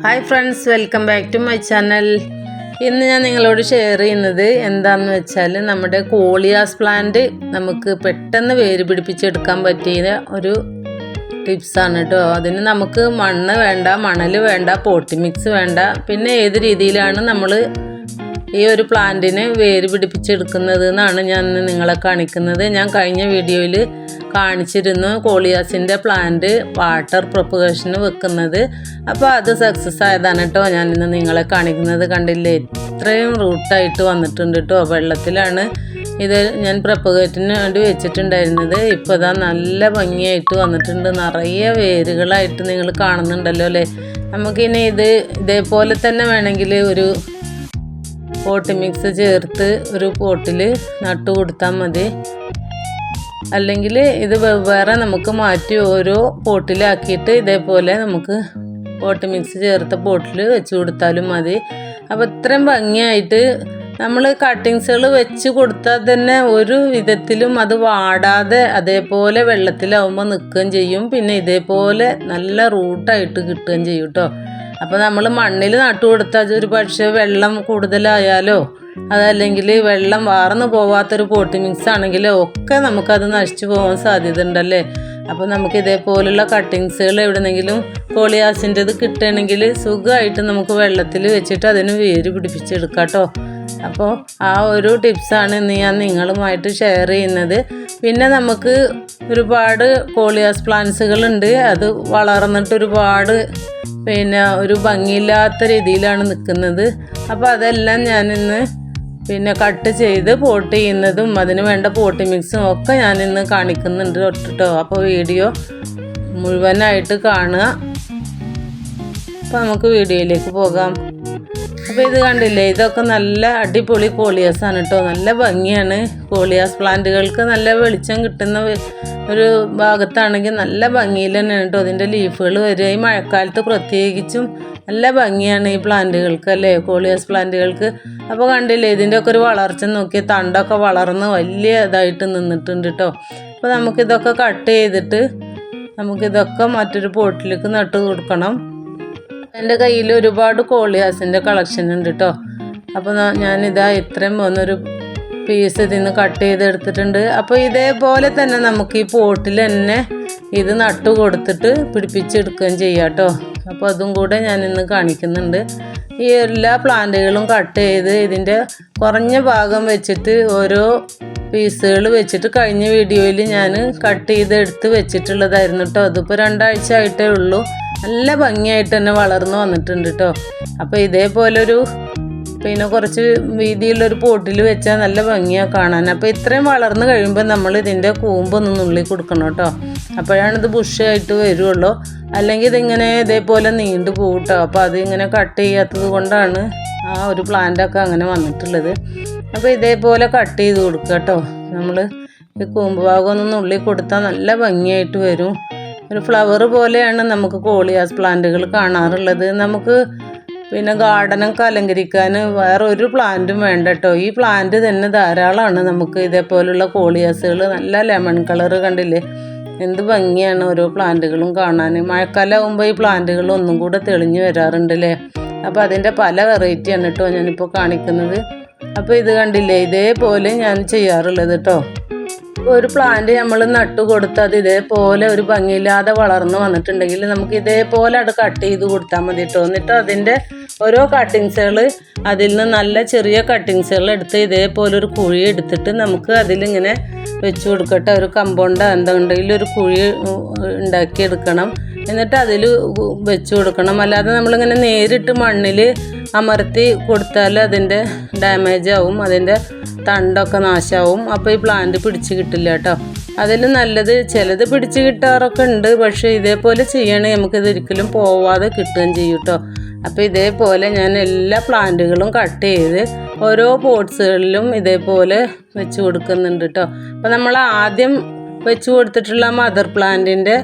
Hi friends, welcome back to my channel. ഇന്ന് ഞാൻ നിങ്ങളോട് ഷെയർ ചെയ്യുന്നത് എന്താണെന്ന് വെച്ചാൽ നമ്മുടെ കോളിയാസ് പ്ലാന്റ് നമുക്ക് പെട്ടെന്ന് വേര് പിടിപ്പിച്ചെടുക്കാൻ പറ്റിയ ഒരു ടിപ്സാണ് കേട്ടോ. അതിന് നമുക്ക് മണ്ണ് വേണ്ട, മണൽ വേണ്ട, പോട്ടി മിക്സ് വേണ്ട. പിന്നെ ഏത് രീതിയിലാണ് നമ്മൾ ഈ ഒരു പ്ലാന്റിനെ വേര് പിടിപ്പിച്ചെടുക്കുന്നത് എന്നാണ് ഞാൻ നിങ്ങളെ കാണിക്കുന്നത്. ഞാൻ കഴിഞ്ഞ വീഡിയോയിൽ കാണിച്ചിരുന്നു കോളിയാസിൻ്റെ പ്ലാന്റ് വാട്ടർ പ്രൊപ്പഗേഷന് വെക്കുന്നത്. അപ്പോൾ അത് സക്സസ് ആയതാണ് കേട്ടോ ഞാനിന്ന് നിങ്ങളെ കാണിക്കുന്നത്. കണ്ടില്ലേ, ഇത്രയും റൂട്ടായിട്ട് വന്നിട്ടുണ്ട് കേട്ടോ. വെള്ളത്തിലാണ് ഇത് ഞാൻ പ്രൊപ്പഗേറ്റിന് വേണ്ടി വെച്ചിട്ടുണ്ടായിരുന്നത്. ഇപ്പോൾ ഇതാ നല്ല ഭംഗിയായിട്ട് വന്നിട്ടുണ്ട്, നിറയെ വേരുകളായിട്ട് നിങ്ങൾ കാണുന്നുണ്ടല്ലോ അല്ലേ. നമുക്കിനി ഇതേപോലെ തന്നെ വേണമെങ്കിൽ ഒരു പോട്ട് മിക്സ് ചേർത്ത് ഒരു പോട്ടിൽ നട്ടു കൊടുത്താൽ മതി. അല്ലെങ്കിൽ ഇത് വെവ്വേറെ നമുക്ക് മാറ്റി ഓരോ പോട്ടിലാക്കിയിട്ട് ഇതേപോലെ നമുക്ക് പോട്ട് മിക്സ് ചേർത്ത പോട്ടിൽ വെച്ച് കൊടുത്താലും മതി. അപ്പോൾ ഇത്രയും ഭംഗിയായിട്ട് നമ്മൾ കട്ടിങ്സുകൾ വെച്ച് കൊടുത്താൽ തന്നെ ഒരു വിധത്തിലും അത് വാടാതെ അതേപോലെ വെള്ളത്തിലാവുമ്പോൾ നിൽക്കുകയും ചെയ്യും. പിന്നെ ഇതേപോലെ നല്ല റൂട്ടായിട്ട് കിട്ടുകയും ചെയ്യും കേട്ടോ. അപ്പോൾ നമ്മൾ മണ്ണിൽ നട്ടു കൊടുത്താൽ ഒരു പക്ഷേ വെള്ളം കൂടുതലായാലോ അതല്ലെങ്കിൽ വെള്ളം വാർന്നു പോവാത്തൊരു പോട്ടി മിക്സ് ആണെങ്കിലോ ഒക്കെ നമുക്കത് നശിച്ചു പോകാൻ സാധ്യത ഉണ്ടല്ലേ. അപ്പോൾ നമുക്ക് ഇതേപോലുള്ള കട്ടിങ്സുകൾ എവിടെന്നെങ്കിലും കോളിയാസിൻ്റെത് കിട്ടുകയാണെങ്കിൽ സുഖമായിട്ട് നമുക്ക് വെള്ളത്തിൽ വെച്ചിട്ട് അതിന് വേര് പിടിപ്പിച്ചെടുക്കാം കേട്ടോ. അപ്പോൾ ആ ഒരു ടിപ്സാണ് ഇന്ന് ഞാൻ നിങ്ങളുമായിട്ട് ഷെയർ ചെയ്യുന്നത്. പിന്നെ നമുക്ക് ഒരുപാട് കോളിയാസ് പ്ലാന്റ്സുകളുണ്ട്. അത് വളർന്നിട്ട് ഒരുപാട് ഒരു ഭംഗിയില്ലാത്ത രീതിയിലാണ് നിൽക്കുന്നത്. അപ്പോൾ അതെല്ലാം ഞാനിന്ന് കട്ട് ചെയ്ത് പോട്ട് ചെയ്യുന്നതും അതിന് വേണ്ട പോട്ടി മിക്സും ഒക്കെ ഞാനിന്ന് കാണിക്കുന്നുണ്ട് കേട്ടോ. അപ്പോൾ വീഡിയോ മുഴുവനായിട്ട് കാണുക. അപ്പോൾ നമുക്ക് വീഡിയോയിലേക്ക് പോകാം. അപ്പോൾ ഇത് കണ്ടില്ലേ, ഇതൊക്കെ നല്ല അടിപൊളി കോളിയാസ് ആണ് കേട്ടോ. നല്ല ഭംഗിയാണ്. കോളിയാസ് പ്ലാന്റുകൾക്ക് നല്ല വെളിച്ചം കിട്ടുന്ന ഒരു ഭാഗത്താണെങ്കിൽ നല്ല ഭംഗിയിൽ തന്നെയാണ് കേട്ടോ അതിൻ്റെ ലീഫുകൾ വരിക. ഈ മഴക്കാലത്ത് പ്രത്യേകിച്ചും നല്ല ഭംഗിയാണ് ഈ പ്ലാന്റുകൾക്ക് അല്ലേ, കോളിയാസ് പ്ലാന്റുകൾക്ക്. അപ്പോൾ കണ്ടില്ലേ, ഇതിൻ്റെ ഒക്കെ ഒരു വളർച്ച നോക്കിയാൽ തണ്ടൊക്കെ വളർന്ന് വലിയ ഇതായിട്ട് നിന്നിട്ടുണ്ട് കേട്ടോ. അപ്പോൾ നമുക്കിതൊക്കെ കട്ട് ചെയ്തിട്ട് നമുക്കിതൊക്കെ മറ്റൊരു പോട്ടിലേക്ക് നട്ട് കൊടുക്കണം. എൻ്റെ കയ്യിൽ ഒരുപാട് കോളിയാസിൻ്റെ കളക്ഷൻ ഉണ്ട് കേട്ടോ. അപ്പോൾ ഞാനിതാ ഇത്രയും വന്നൊരു പീസ് ഇതിന്ന് കട്ട് ചെയ്തെടുത്തിട്ടുണ്ട്. അപ്പോൾ ഇതേപോലെ തന്നെ നമുക്ക് ഈ പോട്ടിൽ തന്നെ ഇത് നട്ടു കൊടുത്തിട്ട് പിടിപ്പിച്ചെടുക്കുകയും ചെയ്യാം കേട്ടോ. അപ്പോൾ അതും കൂടെ ഞാനിന്ന് കാണിക്കുന്നുണ്ട്. ഈ എല്ലാ പ്ലാന്റുകളും കട്ട് ചെയ്ത് ഇതിൻ്റെ കുറഞ്ഞ ഭാഗം വെച്ചിട്ട് ഓരോ പീസുകൾ വെച്ചിട്ട് കഴിഞ്ഞ വീഡിയോയിൽ ഞാൻ കട്ട് ചെയ്തെടുത്ത് വെച്ചിട്ടുള്ളതായിരുന്നു കേട്ടോ. അതിപ്പോൾ 2 ആഴ്ച ആയിട്ടേ ഉള്ളൂ. നല്ല ഭംഗിയായിട്ട് തന്നെ വളർന്നു വന്നിട്ടുണ്ട് കേട്ടോ. അപ്പോൾ ഇതേപോലൊരു കുറച്ച് വീതിയുള്ളൊരു പോട്ടിൽ വെച്ചാൽ നല്ല ഭംഗിയാണ് കാണാൻ. അപ്പോൾ ഇത്രയും വളർന്നു കഴിയുമ്പോൾ നമ്മൾ ഇതിൻ്റെ കൂമ്പൊന്ന് നുള്ളി കൊടുക്കണം കേട്ടോ. അപ്പോഴാണിത് ബുഷായിട്ട് വരുള്ളൂ. അല്ലെങ്കിൽ ഇതിങ്ങനെ ഇതേപോലെ നീണ്ടു പോകും കേട്ടോ. അപ്പോൾ അതിങ്ങനെ കട്ട് ചെയ്യാത്തത് കൊണ്ടാണ് ആ ഒരു പ്ലാന്റൊക്കെ അങ്ങനെ വന്നിട്ടുള്ളത്. അപ്പോൾ ഇതേപോലെ കട്ട് ചെയ്ത് കൊടുക്കുക കേട്ടോ. നമ്മൾ ഈ കൂമ്പ് ഭാഗം ഒന്ന് നുള്ളി കൊടുത്താൽ നല്ല ഭംഗിയായിട്ട് വരും. ഒരു ഫ്ലവർ പോലെയാണ് നമുക്ക് കോളിയാസ് പ്ലാന്റുകൾ കാണാറുള്ളത്. നമുക്ക് ഗാർഡനൊക്കെ അലങ്കരിക്കാൻ വേറെ ഒരു പ്ലാന്റും വേണ്ട കേട്ടോ. ഈ പ്ലാന്റ് തന്നെ ധാരാളമാണ് നമുക്ക്. ഇതേപോലുള്ള കോളിയാസുകൾ നല്ല ലെമൺ കളർ കണ്ടില്ലേ, എന്ത് ഭംഗിയാണ് ഓരോ പ്ലാന്റുകളും കാണാൻ. മഴക്കാലമാകുമ്പോൾ ഈ പ്ലാന്റുകൾ ഒന്നും കൂടെ തെളിഞ്ഞു വരാറുണ്ടല്ലേ. അപ്പോൾ അതിൻ്റെ പല വെറൈറ്റിയാണ് കേട്ടോ ഞാനിപ്പോൾ കാണിക്കുന്നത്. അപ്പോൾ ഇത് കണ്ടില്ലേ, ഇതേപോലെ ഞാൻ ചെയ്യാറുള്ളത് കേട്ടോ. ഒരു പ്ലാന്റ് നമ്മൾ നട്ടു കൊടുത്താൽ അത് ഇതേപോലെ ഒരു ഭംഗിയില്ലാതെ വളർന്നു വന്നിട്ടുണ്ടെങ്കിൽ നമുക്ക് ഇതേപോലെ അത് കട്ട് ചെയ്ത് കൊടുത്താൽ മതി കേട്ടോ. എന്നിട്ട് അതിൻ്റെ ഓരോ കട്ടിങ്സുകൾ അതിൽ നിന്ന് നല്ല ചെറിയ കട്ടിങ്സുകൾ എടുത്ത് ഇതേപോലെ ഒരു കുഴി എടുത്തിട്ട് നമുക്ക് അതിലിങ്ങനെ വെച്ച് കൊടുക്കട്ടെ. ഒരു കമ്പൗണ്ട് എന്തുണ്ടെങ്കിലും ഒരു കുഴി ഉണ്ടാക്കിയെടുക്കണം. എന്നിട്ട് അതിൽ വെച്ച് കൊടുക്കണം. അല്ലാതെ നമ്മളിങ്ങനെ നേരിട്ട് മണ്ണിൽ അമർത്തി കൊടുത്താൽ അതിൻ്റെ ഡാമേജ് ആവും, അതിൻ്റെ തണ്ടൊക്കെ നാശമാവും. അപ്പോൾ ഈ പ്ലാന്റ് പിടിച്ച് കിട്ടില്ല കേട്ടോ. അതിൽ നല്ലത് ചിലത് പിടിച്ച് കിട്ടാറൊക്കെ ഉണ്ട്, പക്ഷേ ഇതേപോലെ ചെയ്യണമെങ്കിൽ നമുക്കിത് ഒരിക്കലും പോവാതെ കിട്ടുകയും ചെയ്യും കേട്ടോ. അപ്പോൾ ഇതേപോലെ ഞാൻ എല്ലാ പ്ലാന്റുകളും കട്ട് ചെയ്ത് ഓരോ പോട്ട്സുകളിലും ഇതേപോലെ വെച്ച് കൊടുക്കുന്നുണ്ട് കേട്ടോ. അപ്പോൾ നമ്മൾ ആദ്യം വെച്ച് കൊടുത്തിട്ടുള്ള മദർ പ്ലാന്റിൻ്റെ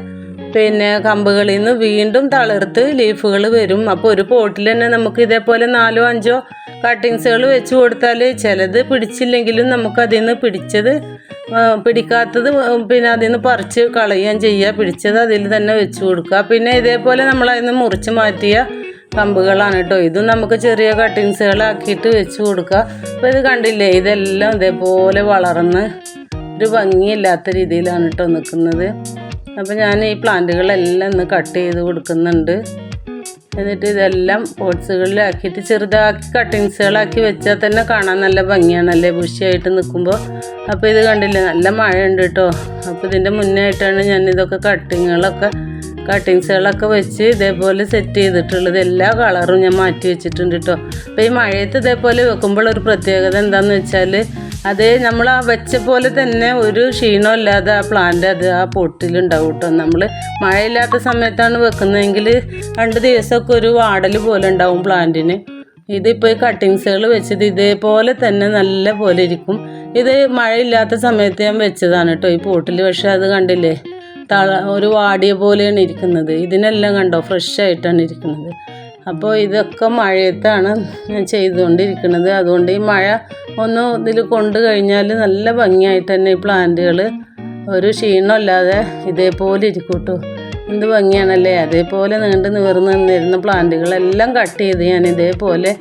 കമ്പുകളിൽ നിന്ന് വീണ്ടും തളിർത്ത് ലീഫുകൾ വരും. അപ്പോൾ ഒരു പോട്ടിൽ തന്നെ നമുക്ക് ഇതേപോലെ 4 or 5 കട്ടിങ്സുകൾ വെച്ച് കൊടുത്താൽ ചിലത് പിടിച്ചില്ലെങ്കിലും നമുക്കതിൽ നിന്ന് പിടിക്കാത്തത് അതിൽ നിന്ന് പറിച്ച് കളയുകയും ചെയ്യുക. പിടിച്ചത് അതിൽ തന്നെ വെച്ച് കൊടുക്കുക. പിന്നെ ഇതേപോലെ നമ്മളതിൽ നിന്ന് മുറിച്ച് മാറ്റിയ കമ്പുകളാണ് കേട്ടോ. ഇതും നമുക്ക് ചെറിയ കട്ടിങ്സുകളാക്കിയിട്ട് വെച്ച് കൊടുക്കുക. അപ്പോൾ ഇത് കണ്ടില്ലേ, ഇതെല്ലാം ഇതേപോലെ വളർന്ന് ഒരു ഭംഗിയില്ലാത്ത രീതിയിലാണ് കേട്ടോ നിൽക്കുന്നത്. അപ്പോൾ ഞാൻ ഈ പ്ലാന്റുകളെല്ലാം ഒന്ന് കട്ട് ചെയ്ത് കൊടുക്കുന്നുണ്ട്. എന്നിട്ട് ഇതെല്ലാം പോട്ട്സുകളിലാക്കിയിട്ട് ചെറുതാക്കി കട്ടിങ്സുകളാക്കി വെച്ചാൽ തന്നെ കാണാൻ നല്ല ഭംഗിയാണല്ലേ, ബുഷിയായിട്ട് നിൽക്കുമ്പോൾ. അപ്പോൾ ഇത് കണ്ടില്ലേ, നല്ല മഴയുണ്ട് കേട്ടോ. അപ്പോൾ ഇതിൻ്റെ മുന്നേ ആയിട്ടാണ് ഞാൻ ഇതൊക്കെ കട്ടിങ്സുകളൊക്കെ വെച്ച് ഇതേപോലെ സെറ്റ് ചെയ്തിട്ടുള്ളത്. എല്ലാ കളറും ഞാൻ മാറ്റി വെച്ചിട്ടുണ്ട് കേട്ടോ. അപ്പോൾ ഈ മഴയത്ത് ഇതേപോലെ വെക്കുമ്പോൾ ഒരു പ്രത്യേകത എന്താണെന്ന് വെച്ചാൽ, അത് നമ്മൾ ആ വെച്ച പോലെ തന്നെ ഒരു ക്ഷീണം ഇല്ലാതെ ആ പ്ലാന്റ് അത് ആ പൊട്ടിലുണ്ടാവും കേട്ടോ. നമ്മൾ മഴയില്ലാത്ത സമയത്താണ് വെക്കുന്നതെങ്കിൽ 2 ദിവസമൊക്കെ ഒരു വാടൽ പോലെ ഉണ്ടാവും പ്ലാന്റിന്. ഇതിപ്പോൾ ഈ കട്ടിങ്സുകൾ വെച്ചത് ഇതേപോലെ തന്നെ നല്ല പോലെ ഇരിക്കും. ഇത് മഴയില്ലാത്ത സമയത്ത് ഞാൻ വെച്ചതാണ് കേട്ടോ ഈ പോട്ടിൽ. പക്ഷേ അത് കണ്ടില്ലേ, ഒരു വാടിയ പോലെയാണ് ഇരിക്കുന്നത്. ഇതിനെല്ലാം കണ്ടോ, ഫ്രഷ് ആയിട്ടാണ് ഇരിക്കുന്നത്. അപ്പോൾ ഇതൊക്കെ മഴയത്താണ് ഞാൻ ചെയ്തുകൊണ്ടിരിക്കുന്നത്. അതുകൊണ്ട് ഈ മഴ ഒന്ന് ഇതിൽ കൊണ്ടു കഴിഞ്ഞാൽ നല്ല ഭംഗിയായിട്ട് തന്നെ ഈ പ്ലാന്റുകൾ ഒരു ക്ഷീണമില്ലാതെ ഇതേപോലെ ഇരിക്കും കേട്ടോ. എന്ത് ഭംഗിയാണല്ലേ. അതേപോലെ നീണ്ട് നിവർന്ന് നിന്നിരുന്ന പ്ലാന്റുകളെല്ലാം കട്ട് ചെയ്ത് ഞാൻ ഇതേപോലെ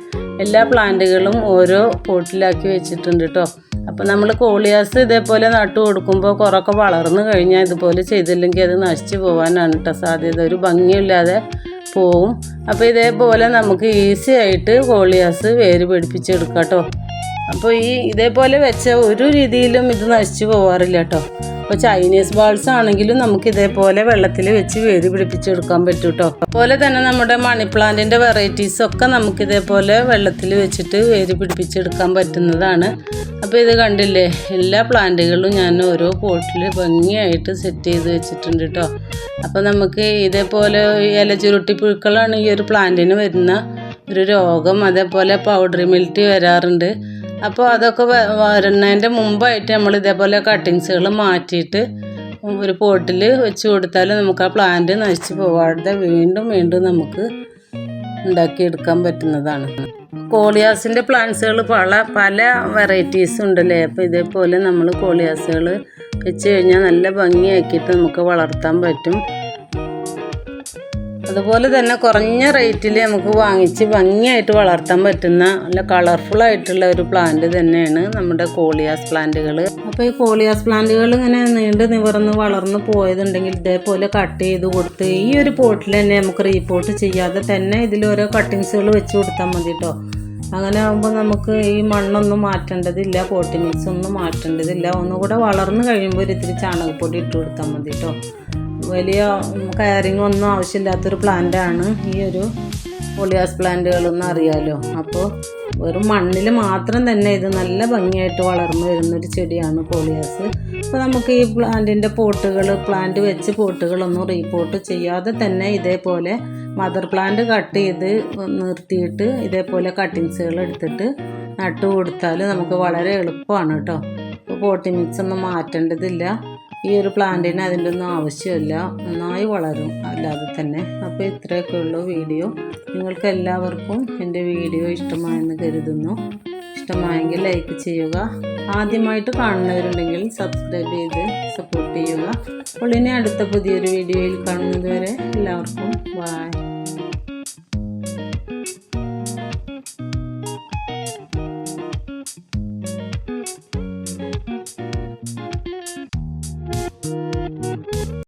എല്ലാ പ്ലാന്റുകളും ഓരോ പോട്ടിലാക്കി വെച്ചിട്ടുണ്ട് കേട്ടോ. അപ്പോൾ നമ്മൾ കോളിയാസ് ഇതേപോലെ നട്ടു കൊടുക്കുമ്പോൾ കുറേയൊക്കെ വളർന്നു കഴിഞ്ഞാൽ ഇതുപോലെ ചെയ്തില്ലെങ്കിൽ അത് നശിച്ചു പോകാനാണ് കേട്ടോ സാധ്യത. ഒരു ഭംഗിയില്ലാതെ പോവും. അപ്പോൾ ഇതേപോലെ നമുക്ക് ഈസി ആയിട്ട് കോളിയാസ് വേര് പിടിപ്പിച്ചെടുക്കാം കേട്ടോ. അപ്പോൾ ഇതേപോലെ വെച്ച ഒരു രീതിയിലും ഇത് നശിച്ചു പോകാറില്ല കേട്ടോ. അപ്പോൾ ചൈനീസ് ബാൾസ് ആണെങ്കിലും നമുക്ക് ഇതേപോലെ വെള്ളത്തിൽ വെച്ച് വേര് പിടിപ്പിച്ചെടുക്കാൻ പറ്റും കേട്ടോ. അതുപോലെ തന്നെ നമ്മുടെ മണി പ്ലാന്റിൻ്റെ വെറൈറ്റീസൊക്കെ നമുക്ക് ഇതേപോലെ വെള്ളത്തിൽ വെച്ചിട്ട് വേര് പിടിപ്പിച്ചെടുക്കാൻ പറ്റുന്നതാണ്. അപ്പോൾ ഇത് കണ്ടില്ലേ, എല്ലാ പ്ലാന്റുകളും ഞാൻ ഓരോ പോട്ടിൽ ഭംഗിയായിട്ട് സെറ്റ് ചെയ്ത് വെച്ചിട്ടുണ്ട് കേട്ടോ. അപ്പോൾ നമുക്ക് ഇതേപോലെ ഇല ചുരുട്ടി പുഴുക്കളാണ് ഈ ഒരു പ്ലാന്റിന് വരുന്ന ഒരു രോഗം. അതേപോലെ പൗഡറി മിൽറ്റി വരാറുണ്ട്. അപ്പോൾ അതൊക്കെ വരുന്നതിൻ്റെ മുമ്പായിട്ട് നമ്മൾ ഇതേപോലെ കട്ടിങ്സുകൾ മാറ്റിയിട്ട് ഒരു പോട്ടിൽ വെച്ച് കൊടുത്താൽ നമുക്ക് ആ പ്ലാന്റ് നശിച്ച് പോവാതെ വീണ്ടും നമുക്ക് ഉണ്ടാക്കിയെടുക്കാൻ പറ്റുന്നതാണ്. കോളിയാസിൻ്റെ പ്ലാന്റ്സുകൾ പല വെറൈറ്റീസ് ഉണ്ടല്ലേ. അപ്പോൾ ഇതേപോലെ നമ്മൾ കോളിയാസുകൾ വെച്ച് കഴിഞ്ഞാൽ നല്ല ഭംഗിയാക്കിയിട്ട് നമുക്ക് വളർത്താൻ പറ്റും. അതുപോലെ തന്നെ കുറഞ്ഞ റേറ്റിൽ നമുക്ക് വാങ്ങിച്ച് ഭംഗിയായിട്ട് വളർത്താൻ പറ്റുന്ന നല്ല കളർഫുള്ളായിട്ടുള്ള ഒരു പ്ലാന്റ് തന്നെയാണ് നമ്മുടെ കോളിയാസ് പ്ലാന്റുകൾ. അപ്പോൾ ഈ കോളിയാസ് പ്ലാന്റുകൾ ഇങ്ങനെ നീണ്ട് നിവർന്ന് വളർന്ന് പോയതുണ്ടെങ്കിൽ ഇതേപോലെ കട്ട് ചെയ്ത് കൊടുത്ത് ഈ ഒരു പോട്ടിൽ തന്നെ നമുക്ക് റീപോർട്ട് ചെയ്യാതെ തന്നെ ഇതിൽ ഓരോ കട്ടിങ്സുകൾ വെച്ച് കൊടുത്താൽ മതി കേട്ടോ. അങ്ങനെ ആകുമ്പോൾ നമുക്ക് ഈ മണ്ണൊന്നും മാറ്റേണ്ടതില്ല, പോട്ടി മിക്സ് ഒന്നും മാറ്റേണ്ടതില്ല. ഒന്നുകൂടെ വളർന്ന് കഴിയുമ്പോൾ ഇത്തിരി ചാണകപ്പൊടി ഇട്ട് കൊടുത്താൽ മതി കേട്ടോ. വലിയ കയറിങ് ഒന്നും ആവശ്യമില്ലാത്തൊരു പ്ലാന്റാണ് ഈ ഒരു കോളിയാസ് പ്ലാന്റുകളെന്ന് അറിയാലോ. അപ്പോൾ വെറും മണ്ണിൽ മാത്രം തന്നെ ഇത് നല്ല ഭംഗിയായിട്ട് വളർന്നു വരുന്നൊരു ചെടിയാണ് കോളിയാസ്. അപ്പോൾ നമുക്ക് ഈ പ്ലാന്റിൻ്റെ പ്ലാന്റ് വെച്ച് പോട്ടുകളൊന്നും റീപോർട്ട് ചെയ്യാതെ തന്നെ ഇതേപോലെ മദർ പ്ലാന്റ് കട്ട് ചെയ്ത് നിർത്തിയിട്ട് ഇതേപോലെ കട്ടിങ്സുകൾ എടുത്തിട്ട് നട്ടു കൊടുത്താൽ നമുക്ക് വളരെ എളുപ്പമാണ് കേട്ടോ. അപ്പോൾ പോട്ടി മിക്സ് ഒന്നും മാറ്റേണ്ടതില്ല. ഈ ഒരു പ്ലാന്റിന് അതിൻ്റെ ഒന്നും ആവശ്യമില്ല, നന്നായി വളരും അല്ലാതെ തന്നെ. അപ്പോൾ ഇത്രയൊക്കെ ഉള്ളൂ വീഡിയോ. നിങ്ങൾക്ക് എല്ലാവർക്കും എൻ്റെ വീഡിയോ ഇഷ്ടമായെന്ന് കരുതുന്നു. ഇഷ്ടമായെങ്കിൽ ലൈക്ക് ചെയ്യുക. ആദ്യമായിട്ട് കാണുന്നവരുണ്ടെങ്കിൽ സബ്സ്ക്രൈബ് ചെയ്ത് സപ്പോർട്ട് ചെയ്യുക. അപ്പോൾ ഇനി അടുത്ത പുതിയൊരു വീഡിയോയിൽ കാണുന്നത് വരെ എല്ലാവർക്കും ബൈ.